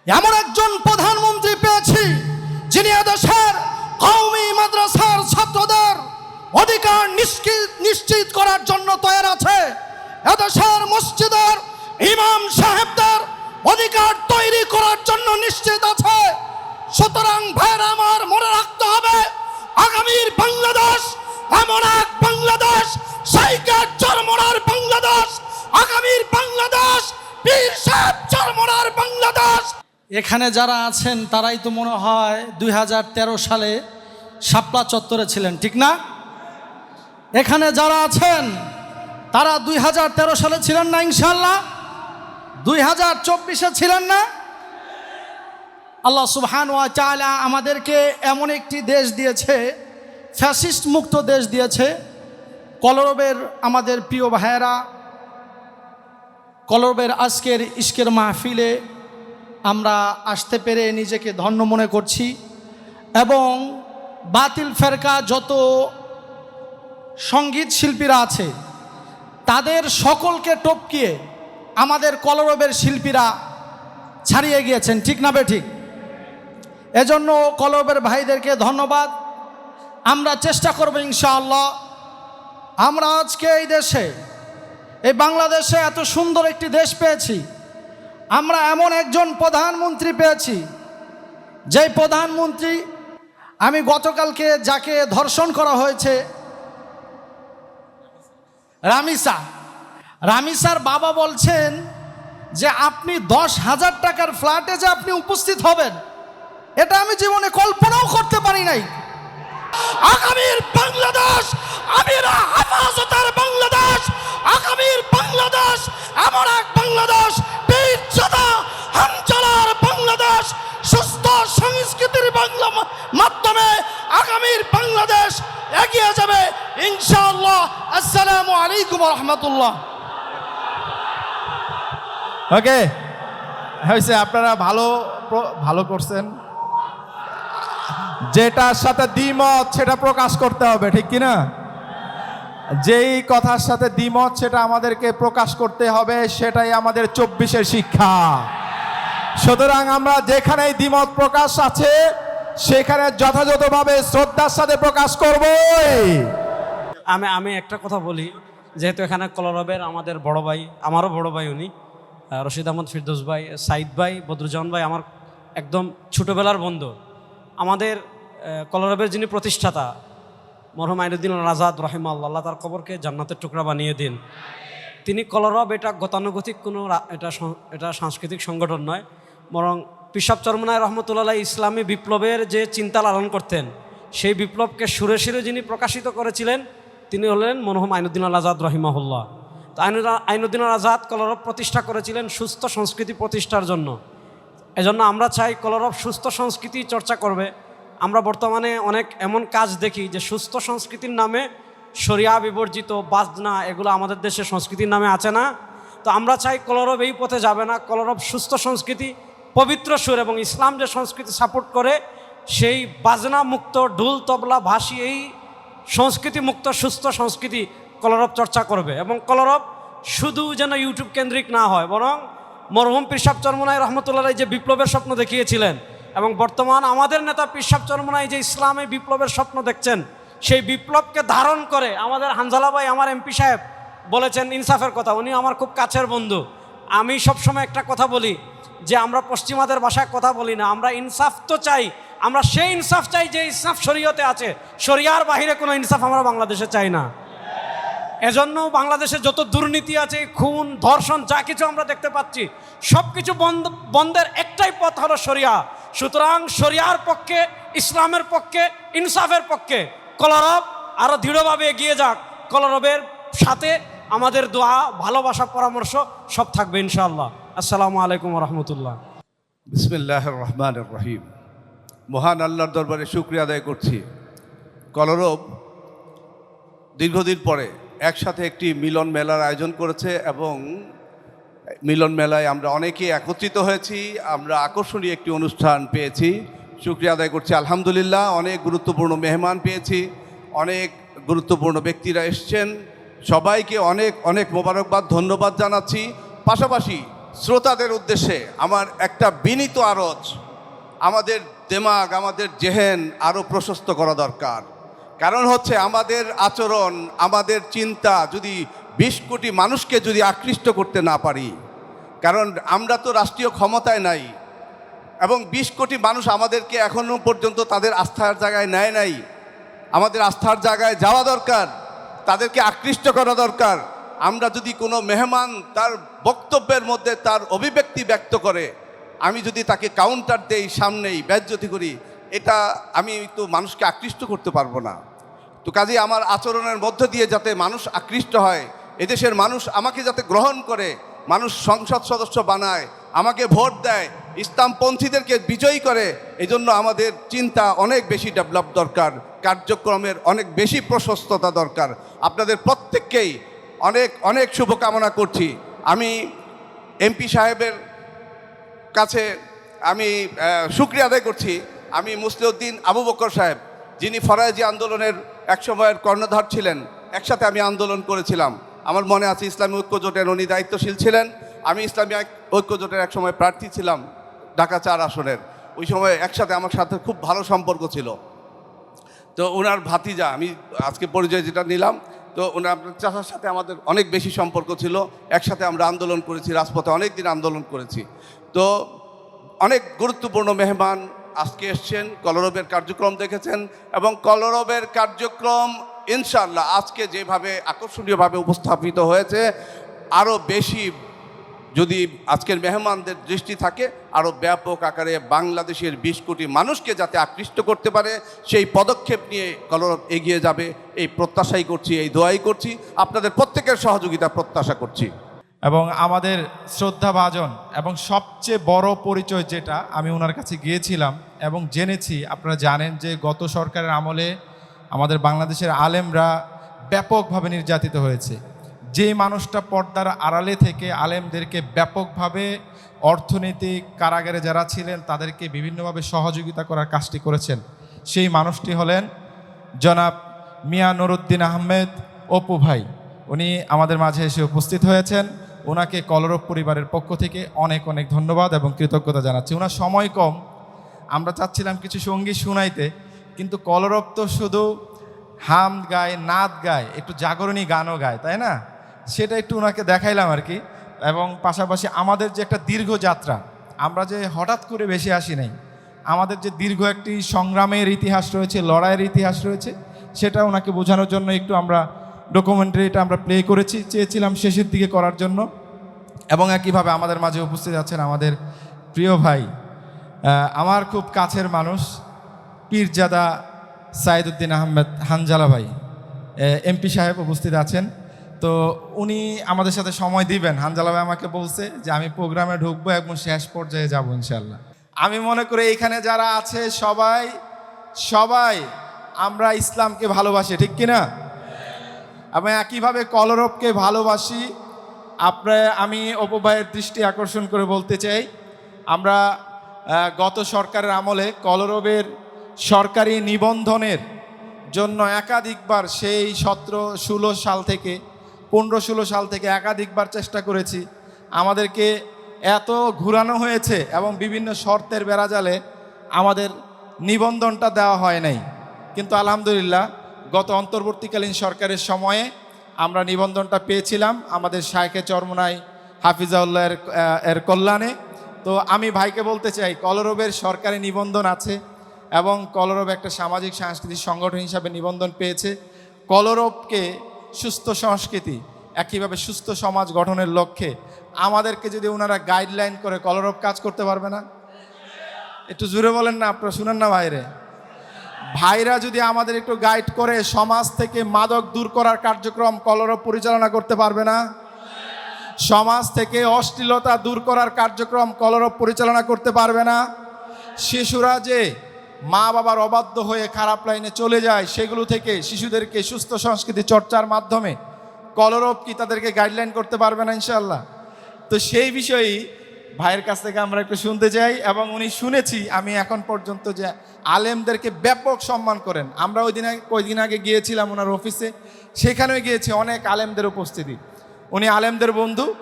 এমন একজন প্রধানমন্ত্রী পেয়েছি যিনি এদেশের কওমি মাদ্রাসার ছাত্রদের অধিকার নিশ্চিত করার জন্য তৈরি আছে। এদেশের মসজিদের ইমাম সাহেবদের অধিকার তৈরি করার জন্য নিশ্চিত আছে। সুতরাং ভাইরা আমার, মনে রাখতে হবে আগামীর বাংলাদেশ এমন এক বাংলাদেশ, সাইকেল চরমোনার বাংলাদেশ। আগামীর বাংলাদেশ পীর সাহেব চরমোনার বাংলাদেশ। এখানে যারা আছেন তারাই তো মনে হয় 2013 সালে শাপলা চত্বরে ছিলেন, ঠিক না? এখানে যারা আছেন তারা 2013 সালে ছিলেন না? ইনশাআল্লাহ 2024-এ ছিলেন না? আল্লাহ সুবহানাহু ওয়া তাআলা আমাদেরকে এমন একটি দেশ দিয়েছে, ফ্যাসিস্ট মুক্ত দেশ দিয়েছে। কলরবের আমাদের প্রিয় ভাইয়েরা, কলরবের আজকের ইশকের মাহফিলে আমরা আসতে পেরে নিজেকে ধন্য মনে করছি। এবং বাতিল ফেরকা যত সঙ্গীত শিল্পীরা আছে তাদের সকলকে টপকিয়ে আমাদের কলরবের শিল্পীরা ছাড়িয়ে গিয়েছেন, ঠিক না বে ঠিক? এজন্য কলরবের ভাইদেরকে ধন্যবাদ। আমরা চেষ্টা করব ইনশাআল্লাহ, আমরা আজকে এই দেশে, এই বাংলাদেশে এত সুন্দর একটি দেশ পেয়েছি। আমরা এমন একজন প্রধানমন্ত্রী পেয়েছি, যেই প্রধানমন্ত্রী, আমি গতকালকে যাকে ধর্ষণ করা হয়েছে, রামিসার বাবা বলছেন যে আপনি 10,000 টাকার ফ্ল্যাটে যে আপনি উপস্থিত হবেন, এটা আমি জীবনে কল্পনাও করতে পারি নাই। আগামীর বাংলাদেশ আমিরা হেফাজতের বাংলাদেশ। আগামীর বাংলাদেশ এমন এক বাংলাদেশ, পীরজাদা হানজালার বাংলাদেশ। সুস্থ সংস্কৃতির মাধ্যমে আগামীর বাংলাদেশ এগিয়ে যাবে ইনশাআল্লাহ। আসসালামু আলাইকুম ওয়া রাহমাতুল্লাহ। ওকে, হয়েছে, আপনারা ভালো করছেন। যেটার সাথে দ্বিমত সেটা প্রকাশ করতে হবে, ঠিক কিনা? যেই কথার সাথে দ্বিমত সেটা আমাদেরকে প্রকাশ করতে হবে, সেটাই আমাদের 24-এর শিক্ষা। সুতরাং আমরা যেখানেই দ্বিমত প্রকাশ আছে সেখানে যথাযথভাবে শ্রদ্ধার সাথে প্রকাশ করব। আমি একটা কথা বলি, যেহেতু এখানে কলরবের আমাদের বড় ভাই, আমারও বড় ভাই উনি রশিদ আহমদ ফিরদৌস ভাই, সাইদ ভাই, বদরুজ্জামান ভাই আমার একদম ছোটোবেলার বন্ধু। আমাদের কলরবের যিনি প্রতিষ্ঠাতা মরহুম আইনুদ্দিন আজাদ রহিমাহুল্লাহ, আল্লাহ তার কবরকে জান্নাতের টুকরা বানিয়ে দিন। তিনি কলরব এটা গতানুগতিক কোনো এটা সাংস্কৃতিক সংগঠন নয়, বরং পিসাব চরমনায় রহমতুল্লাহ ইসলামী বিপ্লবের যে চিন্তা লালন করতেন, সেই বিপ্লবকে সুরে সুরে যিনি প্রকাশিত করেছিলেন তিনি হলেন মরহুম আইনুদ্দিন আজাদ রহিমাহুল্লাহ। তো আইনুদ্দিন আজাদ কলরব প্রতিষ্ঠা করেছিলেন সুস্থ সংস্কৃতি প্রতিষ্ঠার জন্য। এজন্য আমরা চাই কলরব সুস্থ সংস্কৃতি চর্চা করবে। আমরা বর্তমানে অনেক এমন কাজ দেখি যে সুস্থ সংস্কৃতির নামে শরিয়া বিবর্জিত বাজনা, এগুলো আমাদের দেশে সংস্কৃতির নামে আছে না। তো আমরা চাই কলরব এই পথে যাবে না। কলরব সুস্থ সংস্কৃতি, পবিত্র সুর এবং ইসলাম যে সংস্কৃতি সাপোর্ট করে, সেই বাজনা মুক্ত, ঢোল তবলা ভাসি, এই সংস্কৃতি মুক্ত সুস্থ সংস্কৃতি কলরব চর্চা করবে। এবং কলরব শুধু যেন ইউটিউব কেন্দ্রিক না হয়, বরং মরহুম পিরসাব চরমনাই রহমতুল্লাহ যে বিপ্লবের স্বপ্ন দেখিয়েছিলেন, এবং বর্তমান আমাদের নেতা পিরসাব চরমনাই যে ইসলামে বিপ্লবের স্বপ্ন দেখছেন, সেই বিপ্লবকে ধারণ করে আমাদের হানজালা ভাই, আমার এমপি সাহেব বলেছেন ইনসাফের কথা। উনি আমার খুব কাছের বন্ধু। আমি সবসময় একটা কথা বলি যে আমরা পশ্চিমাদের ভাষায় কথা বলি না, আমরা ইনসাফ তো চাই, আমরা সেই ইনসাফ চাই যে ইনসাফ শরীয়তে আছে। শরিয়ার বাহিরে কোনো ইনসাফ আমরা বাংলাদেশে চাই না। এজন্য বাংলাদেশে যত দুর্নীতি আছে, খুন, ধর্ষণ, যা কিছু আমরা দেখতে পাচ্ছি, সব কিছু বন্ধের একটাই পথ হলো শরিয়া। সুতরাং শরিয়ার পক্ষে, ইসলামের পক্ষে, ইনসাফের পক্ষে কলরব আরও দৃঢ়ভাবে এগিয়ে যাক। কলরবের সাথে আমাদের দোয়া, ভালোবাসা, পরামর্শ সব থাকবে ইনশাআল্লাহ। আসসালামু আলাইকুম রহমতুল্লাহ। বিসমিল্লাহির রহমানির রহিম। মহান আল্লাহর দরবারে শুকরিয়া আদায় করছি। কলরব দীর্ঘদিন পরে একসাথে একটি মিলন মেলার আয়োজন করেছে, এবং মিলন মেলায় আমরা অনেকেই একত্রিত হয়েছি। আমরা আকর্ষণীয় একটি অনুষ্ঠান পেয়েছি, শুকরিয়া আদায় করছি আলহামদুলিল্লাহ। অনেক গুরুত্বপূর্ণ মেহমান পেয়েছি, অনেক গুরুত্বপূর্ণ ব্যক্তিরা এসছেন। সবাইকে অনেক অনেক মোবারকবাদ, ধন্যবাদ জানাচ্ছি। পাশাপাশি শ্রোতাদের উদ্দেশ্যে আমার একটা বিনীত আরজ, আমাদের দেমাগ, আমাদের জেহেন আরও প্রশস্ত করা দরকার। কারণ হচ্ছে আমাদের আচরণ, আমাদের চিন্তা যদি 20 কোটি মানুষকে যদি আকৃষ্ট করতে না পারি, কারণ আমরা তো রাষ্ট্রীয় ক্ষমতায় নাই এবং 20 কোটি মানুষ আমাদেরকে এখনও পর্যন্ত তাদের আস্থার জায়গায় নেয় নাই। আমাদের আস্থার জায়গায় যাওয়া দরকার, তাদেরকে আকৃষ্ট করা দরকার। আমরা যদি কোনো মেহমান তার বক্তব্যের মধ্যে তার অভিব্যক্তি ব্যক্ত করে, আমি যদি তাকে কাউন্টার দেই, সামনেই বেজ্জতি করি, এটা আমি তো মানুষকে আকৃষ্ট করতে পারবো না। তো কাজেই আমার আচরণের মধ্য দিয়ে যাতে মানুষ আকৃষ্ট হয়, এদেশের মানুষ আমাকে যাতে গ্রহণ করে, মানুষ সংসদ সদস্য বানায়, আমাকে ভোট দেয়, ইসলামপন্থীদেরকে বিজয়ী করে, এজন্য আমাদের চিন্তা অনেক বেশি ডেভেলপ দরকার, কার্যক্রমের অনেক বেশি প্রশস্ততা দরকার। আপনাদের প্রত্যেককেই অনেক অনেক শুভকামনা করছি। আমি এমপি সাহেবের কাছে আমি শুকরিয়া আদায় করছি। আমি মুসলিউদ্দিন আবু বকর সাহেব, যিনি ফরাজি আন্দোলনের একসময়ের কর্ণধার ছিলেন, একসাথে আমি আন্দোলন করেছিলাম। আমার মনে আছে ইসলামী ঐক্য জোটের উনি দায়িত্বশীল ছিলেন, আমি ইসলামী ঐক্য জোটের একসময় প্রার্থী ছিলাম ঢাকা 4 আসনের। ওই সময় একসাথে আমার সাথে খুব ভালো সম্পর্ক ছিল। তো ওনার ভাতিজা, আমি আজকে পরিচয় যেটা নিলাম, তো ওনার চাচার সাথে আমাদের অনেক বেশি সম্পর্ক ছিল, একসাথে আমরা আন্দোলন করেছি, রাজপথে অনেক দিন আন্দোলন করেছি। তো অনেক গুরুত্বপূর্ণ মেহমান আজকে এসছেন, কলরবের কার্যক্রম দেখেছেন, এবং কলরবের কার্যক্রম ইনশাআল্লাহ আজকে যেভাবে আকর্ষণীয়ভাবে উপস্থাপিত হয়েছে, আরও বেশি যদি আজকের মেহমানদের দৃষ্টি থাকে, আরও ব্যাপক আকারে বাংলাদেশের 20 কোটি মানুষকে যাতে আকৃষ্ট করতে পারে, সেই পদক্ষেপ নিয়ে কলরব এগিয়ে যাবে, এই প্রত্যাশাই করছি, এই দোয়াই করছি। আপনাদের প্রত্যেকের সহযোগিতা প্রত্যাশা করছি। এবং আমাদের শ্রদ্ধাভাজন এবং সবচেয়ে বড় পরিচয় যেটা, আমি ওনার কাছে গিয়েছিলাম এবং জেনেছি, আপনারা জানেন যে গত সরকারের আমলে আমাদের বাংলাদেশের আলেমরা ব্যাপকভাবে নির্যাতিত হয়েছে। যে মানুষটা পর্দার আড়ালে থেকে আলেমদেরকে ব্যাপকভাবে অর্থনৈতিক কারাগারে যারা ছিলেন তাদেরকে বিভিন্নভাবে সহযোগিতা করার কাজটি করেছেন, সেই মানুষটি হলেন জনাব মিয়া নুরুদ্দিন আহমেদ অপু ভাই। উনি আমাদের মাঝে এসে উপস্থিত হয়েছেন। ওনাকে কলরব পরিবারের পক্ষ থেকে অনেক অনেক ধন্যবাদ এবং কৃতজ্ঞতা জানাচ্ছি। ওনার সময় কম, আমরা চাচ্ছিলাম কিছু সঙ্গীত শুনাইতে, কিন্তু কলরব তো শুধু হাম গায়, নাদ গায়, একটু জাগরণী গানও গায়, তাই না? সেটা একটু ওনাকে দেখাইলাম আর কি। এবং পাশাপাশি আমাদের যে একটা দীর্ঘ যাত্রা, আমরা যে হঠাৎ করে বেশি আসি নাই, আমাদের যে দীর্ঘ একটি সংগ্রামের ইতিহাস রয়েছে, লড়াইয়ের ইতিহাস রয়েছে, সেটা ওনাকে বোঝানোর জন্য একটু আমরা ডকুমেন্টারিটা আমরা প্লে করেছি, চেয়েছিলাম শেষের দিকে করার জন্য। এবং একইভাবে আমাদের মাঝে উপস্থিত আছেন আমাদের প্রিয় ভাই, আমার খুব কাছের মানুষ, পীরজাদা সাইদুদ্দিন আহমেদ হানজালা ভাই, এমপি সাহেব উপস্থিত আছেন। তো উনি আমাদের সাথে সময় দিবেন। হানজালা ভাই আমাকে বলছে যে আমি প্রোগ্রামে ঢুকবো এবং শেষ পর্যায়ে যাবো ইনশাল্লাহ। আমি মনে করি এখানে যারা আছে সবাই সবাই আমরা ইসলামকে ভালোবাসি, ঠিক কিনা? আমি একইভাবে কলরবকে ভালোবাসি। আমি অপু ভাইয়ের দৃষ্টি আকর্ষণ করে বলতে চাই, আমরা গত সরকারের আমলে কলরবের সরকারি নিবন্ধনের জন্য একাধিকবার, সেই 17-16 সাল থেকে 15-16 সাল থেকে একাধিকবার চেষ্টা করেছি। আমাদেরকে এত ঘুরানো হয়েছে এবং বিভিন্ন শর্তের বেড়াজালে আমাদের নিবন্ধনটা দেওয়া হয় নাই। কিন্তু আলহামদুলিল্লাহ গত অন্তর্বর্তীকালীন সরকারের সময়ে আমরা নিবন্ধনটা পেয়েছিলাম আমাদের শায়েখে চরমোনাই হাফিজাউল্লাহ এর কল্যাণে। তো আমি ভাইকে বলতে চাই, কলরবের সরকারি নিবন্ধন আছে এবং কলরব একটা সামাজিক সাংস্কৃতিক সংগঠন হিসাবে নিবন্ধন পেয়েছে। কলরবকে সুস্থ সংস্কৃতি, একইভাবে সুস্থ সমাজ গঠনের লক্ষ্যে আমাদেরকে যদি ওনারা গাইডলাইন করে, কলরব কাজ করতে পারবে না? একটু জোরে বলেন না, আপনারা শুনেন না ভাইরে? ভাইরা যদি আমাদের একটু গাইড করে, সমাজ থেকে মাদক দূর করার কার্যক্রম কলরব পরিচালনা করতে পারবে না? সমাজ থেকে অশ্লীলতা দূর করার কার্যক্রম কলরব পরিচালনা করতে পারবে না? শিশুরা যে মা বাবার অবাধ্য হয়ে খারাপ লাইনে চলে যায়, সেগুলো থেকে শিশুদেরকে সুস্থ সংস্কৃতি চর্চার মাধ্যমে কলরব কি তাদেরকে গাইডলাইন করতে পারবে না ইনশাআল্লাহ? তো সেই বিষয়েই ভাইয়ের কাছ থেকে আমরা একটু শুনতে চাই। এবং উনি শুনেছি আমি এখন পর্যন্ত যে আলেমদেরকে ব্যাপক সম্মান করেন। আমরা কয়েকদিন আগে গিয়েছিলাম ওনার অফিসে, সেখানেও গিয়েছি, অনেক আলেমদের উপস্থিতি। উনি আলেমদের বন্ধু।